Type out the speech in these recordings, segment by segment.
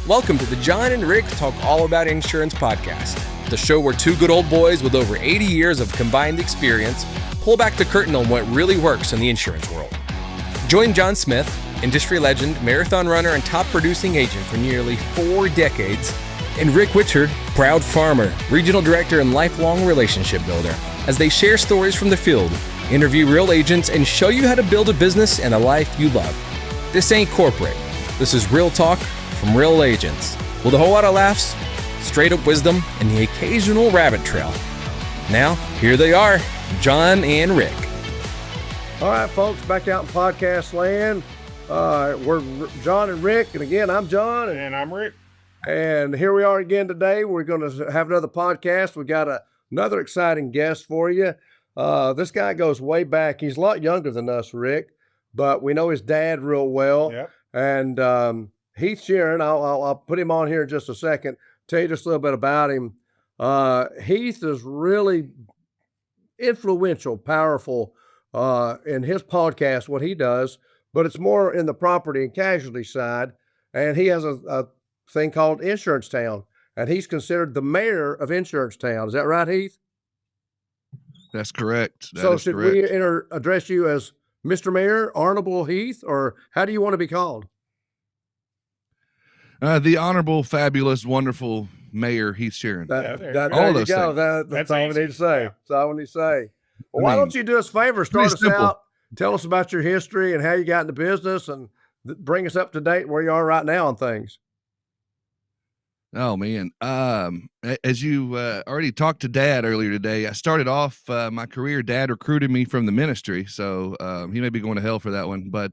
Welcome to the John and Rick Talk All About Insurance podcast, the show where two good old boys with over 80 years of combined experience pull back the curtain on what really works in the insurance world. Join John Smith, industry legend, marathon runner, and top producing agent for nearly 4 decades, and Rick Witcher, proud farmer, regional director, and lifelong relationship builder, as they share stories from the field, interview real agents, and show you how to build a business and a life you love. This ain't corporate. This is real talk from real agents, with a whole lot of laughs, straight up wisdom, and the occasional rabbit trail. Now, here they are, John and Rick. All right, folks, back out in podcast land. We're John and Rick, and again, I'm John. And I'm Rick. And here we are again today. We're going to have another podcast. We got another exciting guest for you. This guy goes way back. He's a lot younger than us, Rick, but we know his dad real well. Yep. And Heath Shearon, I'll put him on here in just a second, tell you just a little bit about him. Heath is really influential, powerful in his podcast, what he does, but it's more in the property and casualty side. And he has a thing called Insurance Town, and he's considered the mayor of Insurance Town. Is that right, Heath? That's correct. So should we address you as Mr. Mayor, Honorable Heath, or how do you want to be called? The honorable, fabulous, wonderful Mayor Heath Shearon. There you go. That's all we need to say. That's all we need to say. Well, why don't you do us a favor? Start us out. Tell us about your history and how you got into business, and bring us up to date where you are right now on things. Oh, man. As you already talked to Dad earlier today, I started off my career. Dad recruited me from the ministry, so he may be going to hell for that one. But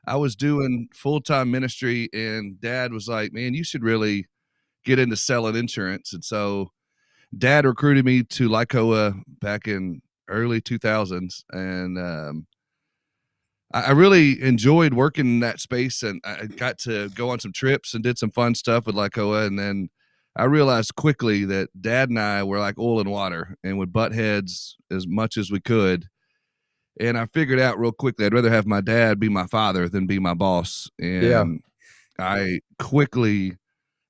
I was doing full-time ministry, and Dad was like, man, you should really get into selling insurance. And so Dad recruited me to Lycoa back in early 2000s, and I really enjoyed working in that space, and I got to go on some trips and did some fun stuff with Lycoa. And then I realized quickly that Dad and I were like oil and water and would butt heads as much as we could. And I figured out real quickly, I'd rather have my dad be my father than be my boss. And I quickly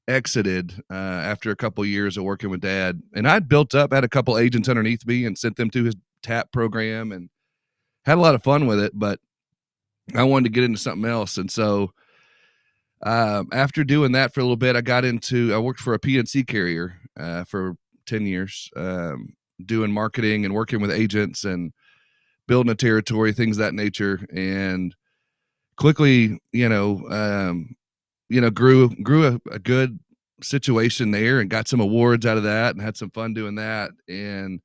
exited after a couple of years of working with Dad. And I'd built up, had a couple agents underneath me and sent them to his TAP program and had a lot of fun with it, but I wanted to get into something else. And so after doing that for a little bit, I worked for a PNC carrier for 10 years, doing marketing and working with agents and building a territory, things of that nature. And quickly, grew a good situation there and got some awards out of that and had some fun doing that. And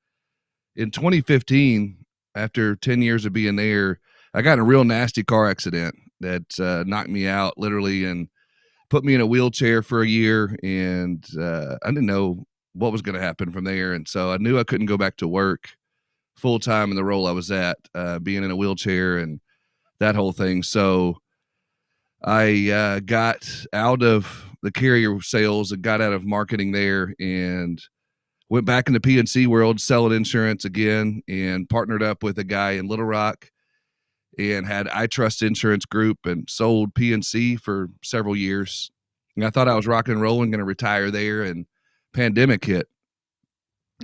in 2015, after 10 years of being there, I got in a real nasty car accident that knocked me out literally and put me in a wheelchair for a year. And I didn't know what was going to happen from there. And so I knew I couldn't go back to work full time in the role I was at, being in a wheelchair and that whole thing. So I got out of the carrier sales and got out of marketing there and went back in the PNC world, selling insurance again, and partnered up with a guy in Little Rock and had I Trust Insurance Group and sold PNC for several years. And I thought I was rocking and rolling, going to retire there, and pandemic hit.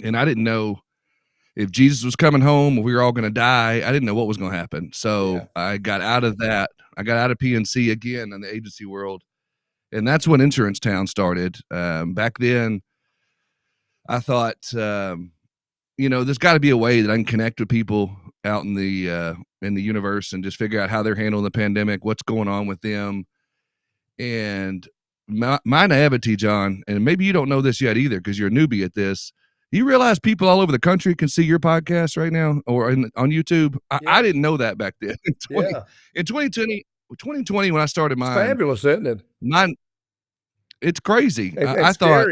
And I didn't know if Jesus was coming home or we were all going to die. I didn't know what was going to happen. So I got out of that. I got out of PNC again in the agency world. And that's when Insurance Town started. Back then, I thought, there's got to be a way that I can connect with people out in the universe and just figure out how they're handling the pandemic, what's going on with them. And my naivety, John, and maybe you don't know this yet either because you're a newbie at this. You realize people all over the country can see your podcast right now or on YouTube? I didn't know that back then. In 2020, when I started mine. It's fabulous, isn't it? It's crazy. I thought,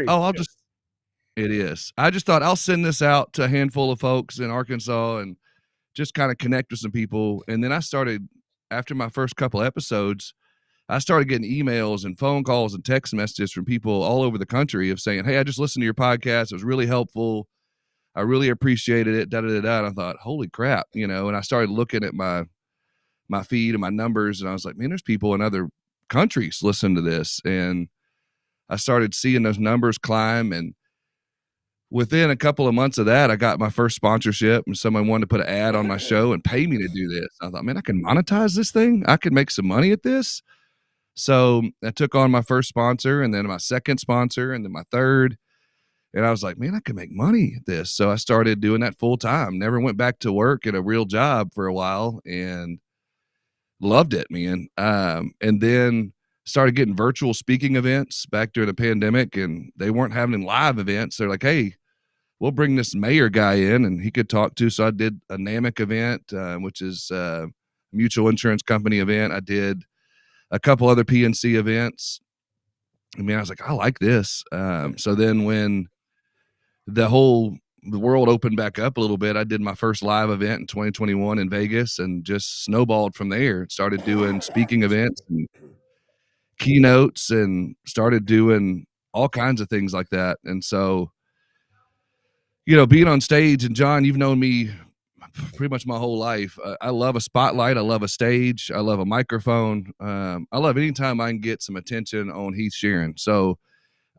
it is. I just thought I'll send this out to a handful of folks in Arkansas and just kind of connect with some people. And then I started, after my first couple episodes, I started getting emails and phone calls and text messages from people all over the country of saying, hey, I just listened to your podcast. It was really helpful. I really appreciated it. And I thought, holy crap, and I started looking at my feed and my numbers, and I was like, man, there's people in other countries listening to this. And I started seeing those numbers climb, and within a couple of months of that, I got my first sponsorship, and someone wanted to put an ad on my show and pay me to do this. I thought, man, I can monetize this thing. I can make some money at this. So I took on my first sponsor, and then my second sponsor, and then my third. And I was like, man, I can make money at this. So I started doing that full time. Never went back to work at a real job for a while, and loved it, man. And then started getting virtual speaking events back during the pandemic, and they weren't having live events. They're like, hey, we'll bring this mayor guy in and he could talk to. So I did a NAMIC event, which is a mutual insurance company event. I did a couple other PNC events. I mean, I was like, I like this. So then when the world opened back up a little bit, I did my first live event in 2021 in Vegas, and just snowballed from there. Started doing speaking events and keynotes, and started doing all kinds of things like that. And so, being on stage, and John, you've known me pretty much my whole life. I love a spotlight. I love a stage. I love a microphone. I love anytime I can get some attention on Heath Shearon. So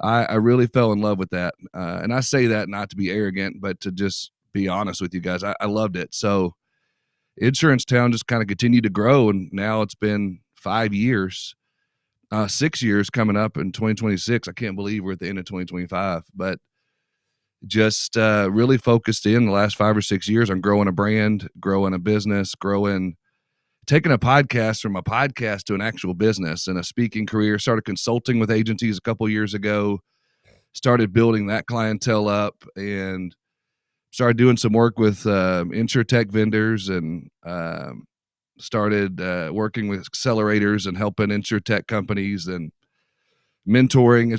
I really fell in love with that. And I say that not to be arrogant, but to just be honest with you guys. I loved it. So Insurance Town just kind of continued to grow, and now it's been 5 years, 6 years coming up in 2026. I can't believe we're at the end of 2025, but just really focused in the last 5 or 6 years on growing a brand, growing a business, taking a podcast from a podcast to an actual business and a speaking career. Started consulting with agencies a couple years ago, started building that clientele up, and started doing some work with insurtech vendors, and started working with accelerators and helping insurtech companies and mentoring.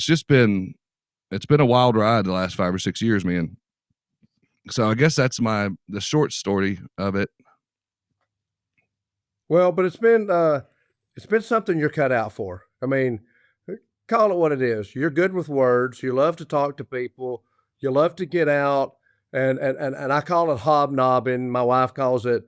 It's been a wild ride the last 5 or 6 years, man. So I guess that's the short story of it. Well, but it's been something you're cut out for. I mean, call it what it is. You're good with words. You love to talk to people. You love to get out, and I call it hobnobbing. My wife calls it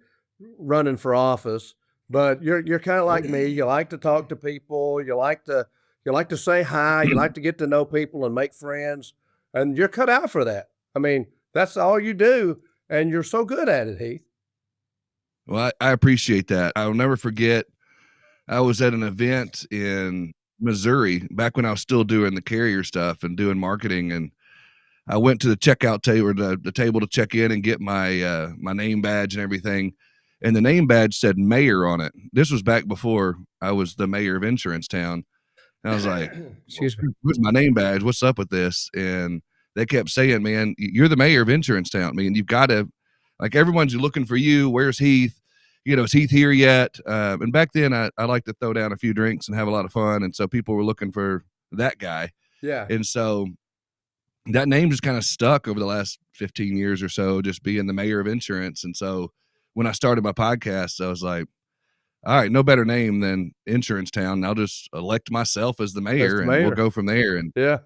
running for office. But you're kind of like me. You like to talk to people. You like to say hi. You like to get to know people and make friends. And you're cut out for that. I mean, that's all you do, and you're so good at it, Heath. Well, I appreciate that. I'll never forget, I was at an event in Missouri back when I was still doing the carrier stuff and doing marketing, and I went to the checkout table, or the table to check in and get my my name badge and everything. And the name badge said mayor on it. This was back before I was the mayor of Insurance Town. And I was like, Excuse me. where's my name badge? What's up with this? And they kept saying, man, you're the mayor of Insurance Town. I mean, you've got to, like, everyone's looking for you. Where's Heath? Is Heath here yet? And back then I like to throw down a few drinks and have a lot of fun. And so people were looking for that guy. Yeah. And so that name just kind of stuck over the last 15 years or so, just being the mayor of insurance. And so when I started my podcast, I was like, all right, no better name than Insurance Town. I'll just elect myself as the mayor, and we'll go from there. And Yeah.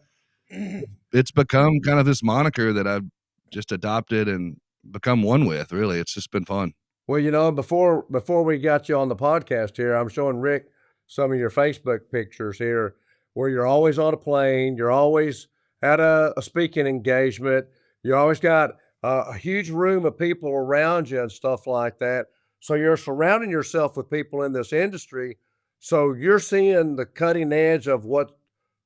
it's become kind of this moniker that I've just adopted and become one with. Really, it's just been fun. Well, before we got you on the podcast here, I'm showing Rick some of your Facebook pictures here where you're always on a plane, you're always at a speaking engagement, you always got a huge room of people around you and stuff like that. So you're surrounding yourself with people in this industry. So you're seeing the cutting edge of what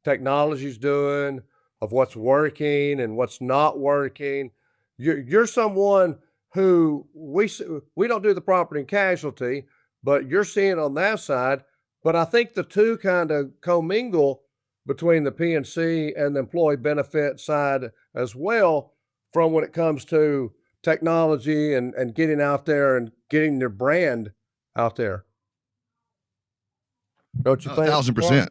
technology's doing, of what's working and what's not working. You're someone who we don't do the property and casualty, but you're seeing on that side. But I think the two kind of commingle between the P&C and the employee benefit side as well, from when it comes to technology and getting out there and getting their brand out there. Don't you think? 1,000%.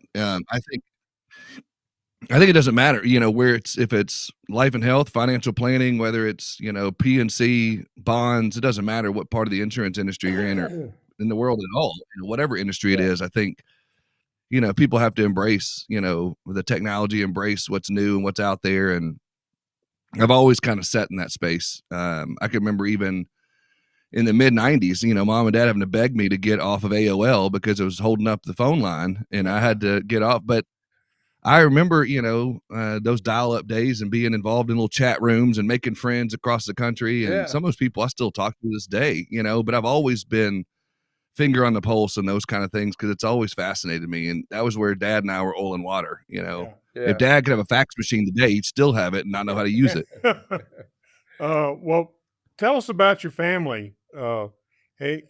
I think it doesn't matter, if it's life and health, financial planning, whether it's, P&C, bonds, it doesn't matter what part of the insurance industry you're in, or in the world at all, whatever industry it is. I think, people have to embrace, the technology, embrace what's new and what's out there. And I've always kind of sat in that space. I can remember even in the mid 90s, mom and dad having to beg me to get off of AOL because it was holding up the phone line and I had to get off. But I remember, those dial-up days and being involved in little chat rooms and making friends across the country. And Yeah. some of those people I still talk to this day, but I've always been finger on the pulse and those kind of things because it's always fascinated me. And that was where Dad and I were oil and water. Yeah. If Dad could have a fax machine today, he'd still have it and not know how to use it. Well, tell us about your family. Hey,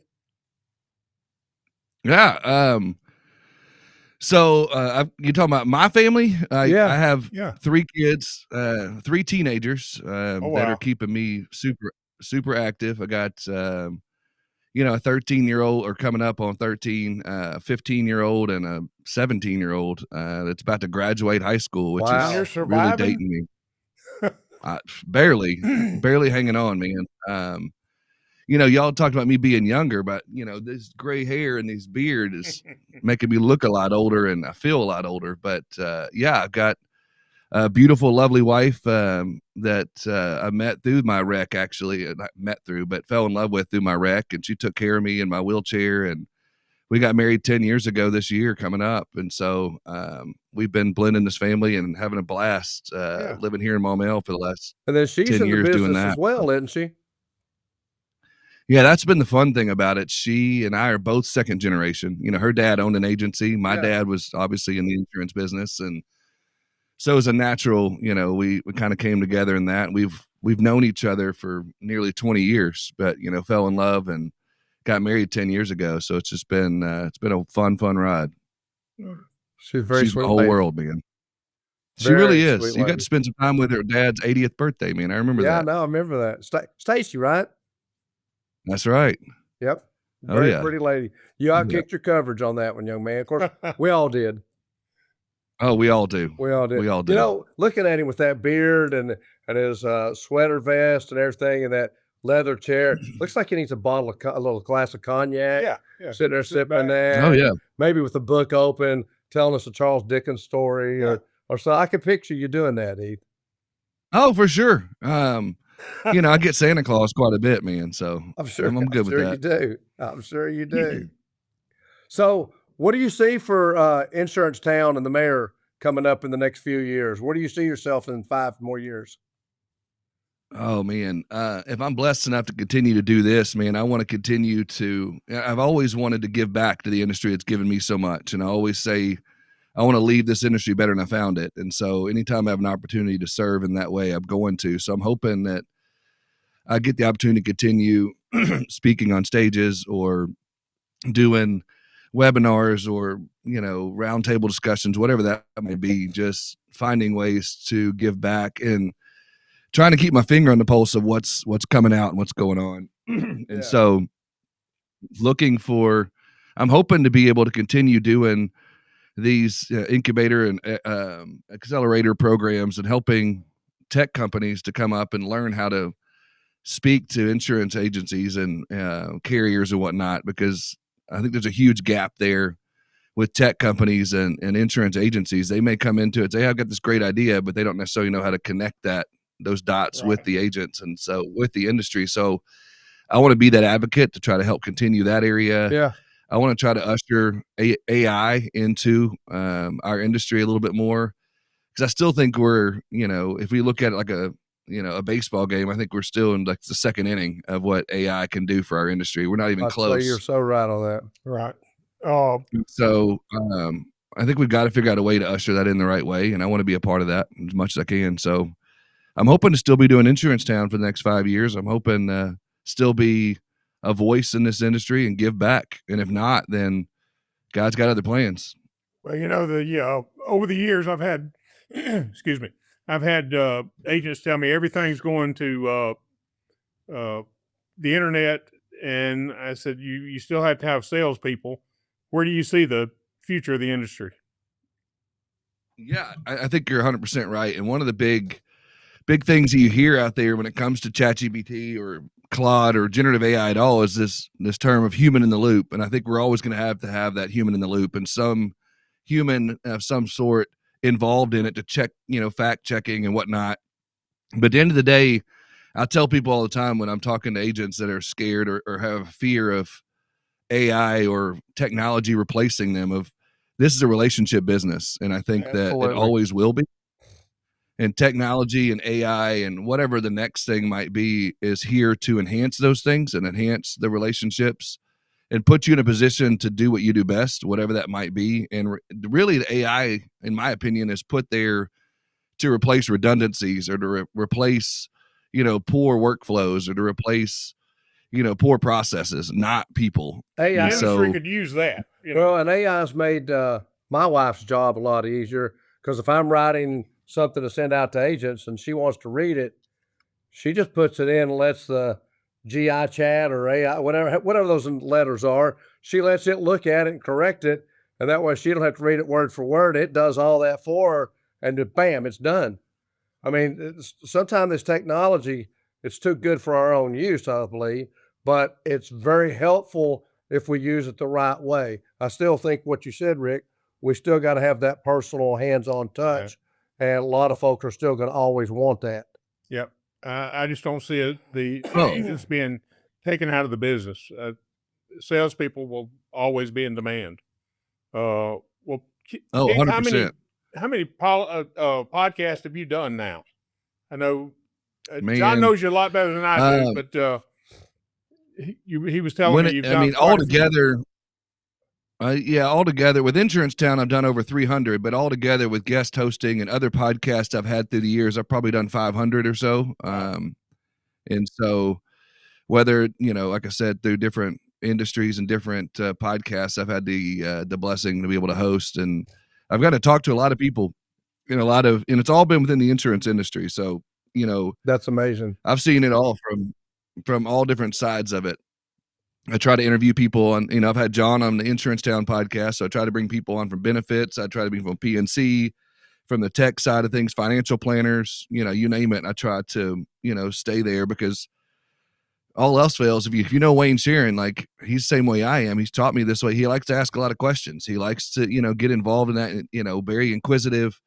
Yeah. So you talking about my family? I have yeah. 3 kids, 3 teenagers that wow. are keeping me super, super active. I got, a 13-year-old or coming up on 13, 15-year-old and a 17-year-old that's about to graduate high school, which Wow. You're is really surviving? dating me. Barely hanging on, man. Y'all talked about me being younger, but this gray hair and this beard is making me look a lot older and I feel a lot older. But I've got a beautiful, lovely wife that I met through my wreck, actually. Not met through, but fell in love with through my wreck. And she took care of me in my wheelchair. And we got married 10 years ago this year coming up. And so we've been blending this family and having a blast living here in Maumelle for the last And then she's 10 in the years doing business that. as well, isn't she? Yeah, that's been the fun thing about it. She and I are both second generation. Her dad owned an agency. My dad was obviously in the insurance business. And so it was a natural, we kind of came together in that. We've known each other for nearly 20 years, but, fell in love and got married 10 years ago. So it's just been, it's been a fun ride. She's very She's sweet the whole lady. world, man. She Very really is. sweet You got lady. to spend some time with her dad's 80th birthday, man. I remember Yeah, that. no, I remember that. Stacy, right? That's right. Yep. Oh, Very yeah. pretty lady. You Yeah. outkicked your coverage on that one, young man. Of course, we all did. Oh, we all do. We all did. We all do. Looking at him with that beard and his sweater vest and everything and that leather chair, looks like he needs a little glass of cognac. Yeah. Sitting there Sit sipping back. that. Oh, yeah. Maybe with the book open, telling us a Charles Dickens story or so. I can picture you doing that, Heath. Oh, for sure. I get Santa Claus quite a bit, man. So I'm sure. I'm good with that. You do. I'm sure you do. So, what do you see for Insurance Town and the mayor coming up in the next few years? Where do you see yourself in 5 more years? Oh man, if I'm blessed enough to continue to do this, man, I want to continue to. I've always wanted to give back to the industry. It's given me so much, and I always say I want to leave this industry better than I found it. And so, anytime I have an opportunity to serve in that way, I'm going to. So I'm hoping that I get the opportunity to continue speaking on stages or doing webinars or roundtable discussions, whatever that may be. Just finding ways to give back and trying to keep my finger on the pulse of what's coming out and what's going on. And so I'm hoping to be able to continue doing these incubator and accelerator programs and helping tech companies to come up and learn how to speak to insurance agencies and carriers and whatnot, because I think there's a huge gap there with tech companies and insurance agencies. They may come into it, say, hey, I've got this great idea, but they don't necessarily know how to connect those dots with the agents and so with the industry. So I want to be that advocate to try to help continue that area. Yeah. I want to try to usher AI into our industry a little bit more, because I still think we're, if we look at it like a baseball game, I think we're still in like the second inning of what AI can do for our industry. We're not even close. You're so right on that. Right. So I think we've got to figure out a way to usher that in the right way, and I want to be a part of that as much as I can. So I'm hoping to still be doing Insurance Town for the next 5 years. I'm hoping to still be a voice in this industry and give back. And if not, then God's got other plans. Well, over the years I've had, excuse me, I've had agents tell me everything's going to the internet, and I said, you still have to have salespeople. Where do you see the future of the industry? Yeah, I think you're 100% right. And one of the big things that you hear out there when it comes to ChatGPT or Claude or generative AI at all is this term of human in the loop. And I think we're always going to have that human in the loop and some human of some sort involved in it to check, fact checking and whatnot. But at the end of the day, I tell people all the time when I'm talking to agents that are scared or have a fear of AI or technology replacing them, of this is a relationship business, and I think that it Absolutely. always will be. And technology and AI and whatever the next thing might be is here to enhance those things and enhance the relationships and put you in a position to do what you do best, whatever that might be. And really, the AI, in my opinion, is put there to replace redundancies or to replace, poor workflows or to replace, poor processes, not people. The AI, And industry so, could use that. well, and AI's made my wife's job a lot easier because if I'm writing something to send out to agents and she wants to read it, she just puts it in and lets the GI chat or AI, whatever those letters are, she lets it look at it and correct it. And that way she don't have to read it word for word. It does all that for her and then bam, it's done. I mean, sometimes this technology, it's too good for our own use, I believe, but it's very helpful if we use it the right way. I still think what you said, Rick, we still got to have that personal hands-on touch. And a lot of folks are still going to always want that. Yep. I just don't see the Oh. agents being taken out of the business. Salespeople will always be in demand. Well, Keith, 100%. how many podcasts have you done now? I know John Man. knows you a lot better than I do, but he was telling me you've done quite a few. Altogether with Insurance Town, I've done over 300, but altogether with guest hosting and other podcasts I've had through the years, I've probably done 500 or so. And so whether, like I said, through different industries and different podcasts, I've had the blessing to be able to host, and I've got to talk to a lot of people and it's all been within the insurance industry. So, that's amazing. I've seen it all from all different sides of it. I try to interview people on, I've had John on the Insurance Town podcast. So I try to bring people on from benefits. I try to bring from PNC, from the tech side of things, financial planners, you name it. And I try to, stay there because all else fails. If you know Wayne Shearon, like he's the same way I am. He's taught me this way. He likes to ask a lot of questions. He likes to, get involved in that, very inquisitive,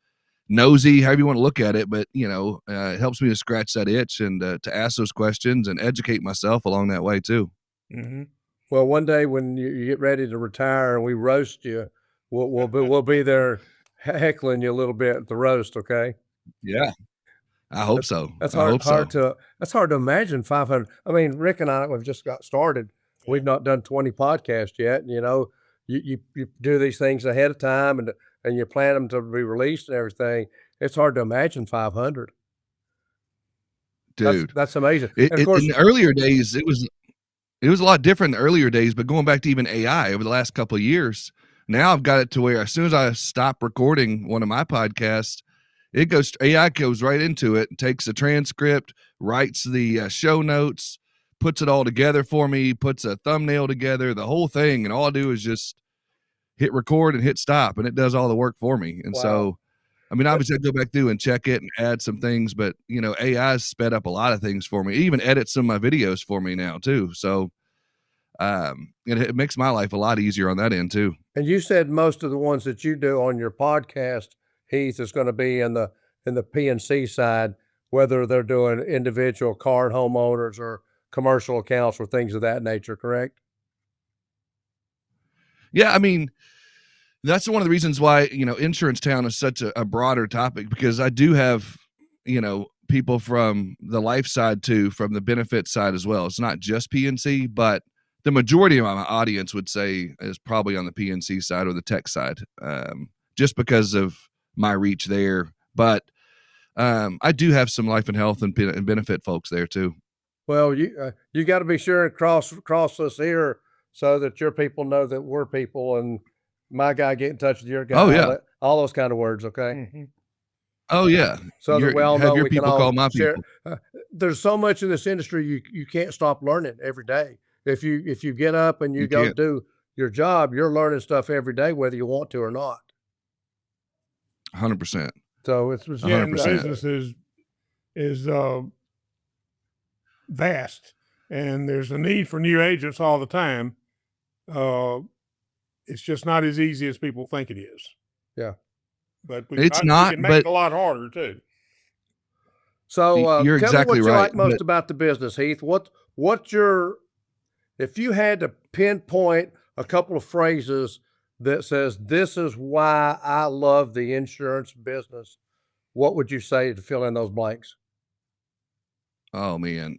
nosy, however you want to look at it. But, it helps me to scratch that itch and to ask those questions and educate myself along that way too. Mm-hmm. Well, one day when you get ready to retire and we roast you, we'll be there heckling you a little bit at the roast. Okay. Yeah, I hope so. That's I hope hard so. that's hard to imagine 500. I mean, Rick and I, we've just got started. We've not done 20 podcasts yet. And, you do these things ahead of time and you plan them to be released and everything. It's hard to imagine 500. Dude, that's amazing. And of course, in the earlier days, it was a lot different in the earlier days, but going back to even AI over the last couple of years, now I've got it to where as soon as I stop recording one of my podcasts, AI goes right into it, takes the transcript, writes the show notes, puts it all together for me, puts a thumbnail together, the whole thing. And all I do is just hit record and hit stop, and it does all the work for me. And so, I mean, obviously I go back through and check it and add some things, but AI's sped up a lot of things for me. It even edits some of my videos for me now too. So, it makes my life a lot easier on that end too. And you said most of the ones that you do on your podcast, Heath, is going to be in the PNC side, whether they're doing individual card homeowners or commercial accounts or things of that nature, correct? Yeah, I mean, that's one of the reasons why, Insurance Town is such a broader topic, because I do have, people from the life side too, from the benefit side as well. It's not just PNC, but the majority of my audience would say is probably on the PNC side or the tech side, just because of my reach there. But I do have some life and health and benefit folks there too. Well, you got to be sure and cross us here so that your people know that we're people, and my guy get in touch with your guy. Oh yeah, all those kind of words. Okay. Mm-hmm. Oh yeah. So that we all know your we people can all call my share. people. There's so much in this industry you can't stop learning every day. If you get up and you go do your job, you're learning stuff every day, whether you want to or not. 100%. So it's 100%. And the business is vast, and there's a need for new agents all the time. It's just not as easy as people think it is. Yeah, but we can make it a lot harder too. So you're tell exactly me what you right, like most about the business, Heath. What's your, if you had to pinpoint a couple of phrases that says, this is why I love the insurance business, what would you say to fill in those blanks? Oh man.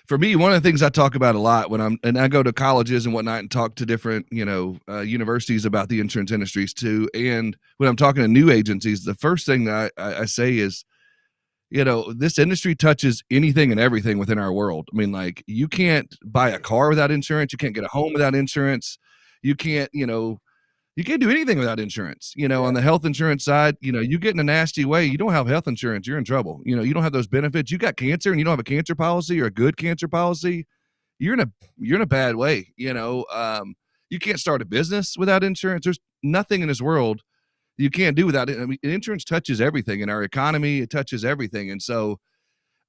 For me, one of the things I talk about a lot when I go to colleges and whatnot and talk to different, universities about the insurance industries too. And when I'm talking to new agencies, the first thing that I say is, this industry touches anything and everything within our world. I mean, like, you can't buy a car without insurance. You can't get a home without insurance. You can't do anything without insurance. On the health insurance side, you get in a nasty way, you don't have health insurance, you're in trouble. You don't have those benefits. You got cancer and you don't have a cancer policy or a good cancer policy, you're in a bad way. You can't start a business without insurance. There's nothing in this world you can't do without it. I mean, insurance touches everything in our economy. It touches everything. And so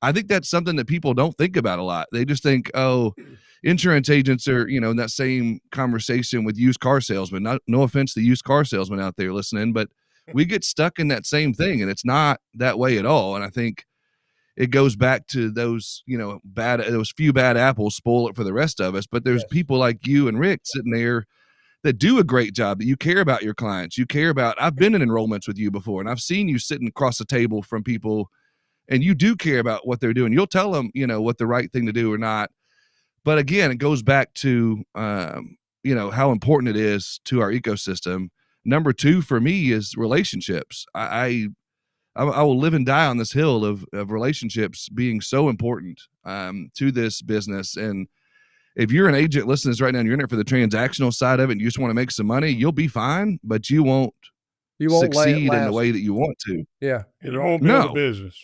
I think that's something that people don't think about a lot. They just think, oh, insurance agents are, in that same conversation with used car salesmen. No offense to used car salesmen out there listening, but we get stuck in that same thing, and it's not that way at all. And I think it goes back to those, those few bad apples spoil it for the rest of us. But there's people like you and Rick sitting there that do a great job, that you care about your clients. You care about, I've been in enrollments with you before, and I've seen you sitting across the table from people, and you do care about what they're doing. You'll tell them, what the right thing to do or not. But again, it goes back to, how important it is to our ecosystem. Number two for me is relationships. I will live and die on this hill of relationships being so important to this business. And if you're an agent listening to this right now and you're in it for the transactional side of it and you just want to make some money, you'll be fine, but you won't succeed in the way that you want to. Yeah. You won't build a business.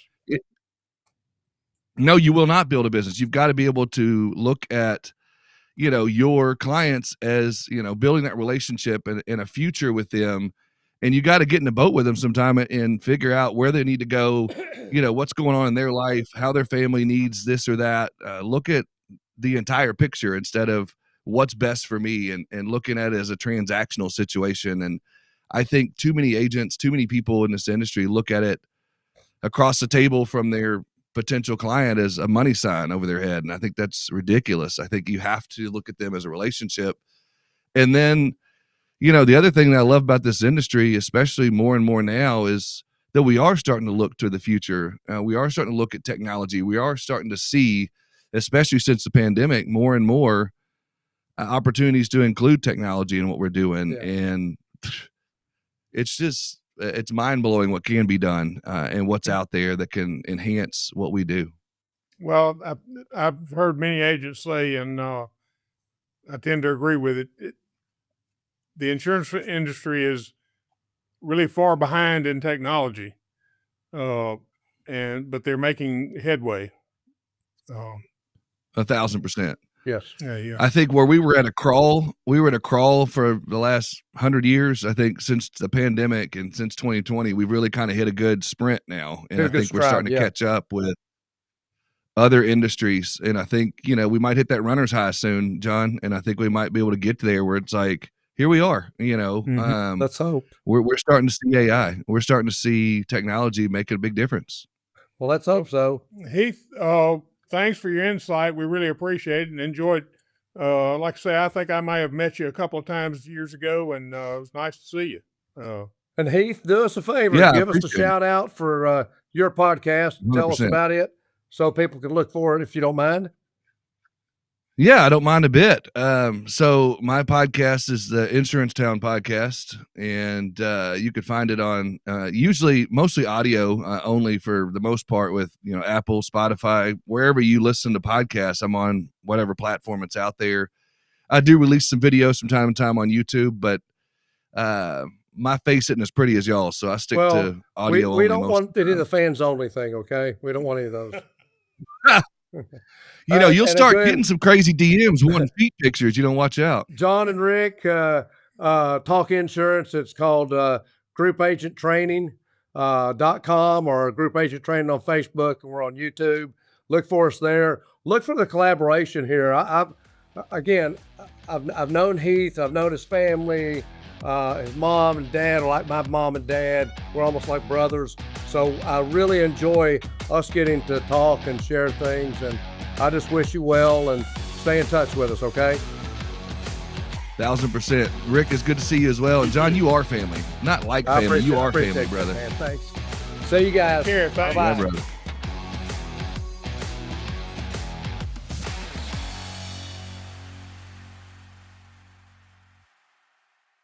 No, you will not build a business. You've got to be able to look at, your clients as, building that relationship and a future with them. And you got to get in the boat with them sometime and figure out where they need to go, what's going on in their life, how their family needs this or that. Look at the entire picture instead of what's best for me and looking at it as a transactional situation. And I think too many agents, too many people in this industry look at it across the table from their potential client as a money sign over their head. And I think that's ridiculous. I think you have to look at them as a relationship. And then, the other thing that I love about this industry, especially more and more now, is that we are starting to look to the future. We are starting to look at technology. We are starting to see, especially since the pandemic, more and more opportunities to include technology in what we're doing. Yeah. And it's mind-blowing what can be done and what's out there that can enhance what we do. Well, I've heard many agents say, and I tend to agree with it, the insurance industry is really far behind in technology, but they're making headway. 1,000%. Yes. Yeah. I think where we were at a crawl for the last 100 years. I think since the pandemic and since 2020, we've really kind of hit a good sprint now. And I think we're starting to catch up with other industries. And I think, we might hit that runner's high soon, John. And I think we might be able to get to there where it's like, here we are, Let's hope. We're starting to see AI. We're starting to see technology making a big difference. Well, let's hope so. Heath, thanks for your insight. We really appreciate it and enjoyed. Like I say, I think I may have met you a couple of times years ago, and it was nice to see you. And Heath, do us a favor. Give us a shout out for your podcast. 100%. Tell us about it so people can look for it if you don't mind. Yeah, I don't mind a bit. So my podcast is the Insurance Town Podcast, and you could find it on mostly audio only for the most part with, Apple, Spotify, wherever you listen to podcasts. I'm on whatever platform it's out there. I do release some videos from time to time on YouTube, but my face isn't as pretty as y'all, so I stick to audio only. We don't want any of the fans only thing, okay? We don't want any of those. You'll start getting some crazy DMs wanting feet pictures. Watch out. John and Rick talk insurance. It's called groupagenttraining.com or Group Agent Training on Facebook, and we're on YouTube. Look for us there. Look for the collaboration here. I've known Heath. I've known his family. His mom and dad are like my mom and dad. We're almost like brothers. So I really enjoy us getting to talk and share things. And I just wish you well and stay in touch with us, okay? 1,000%. Rick, it's good to see you as well. And John, you are family. Not like I family. You are appreciate family, that, brother. man. Thanks. See you guys. Here, Bye thanks. bye. Yeah, brother.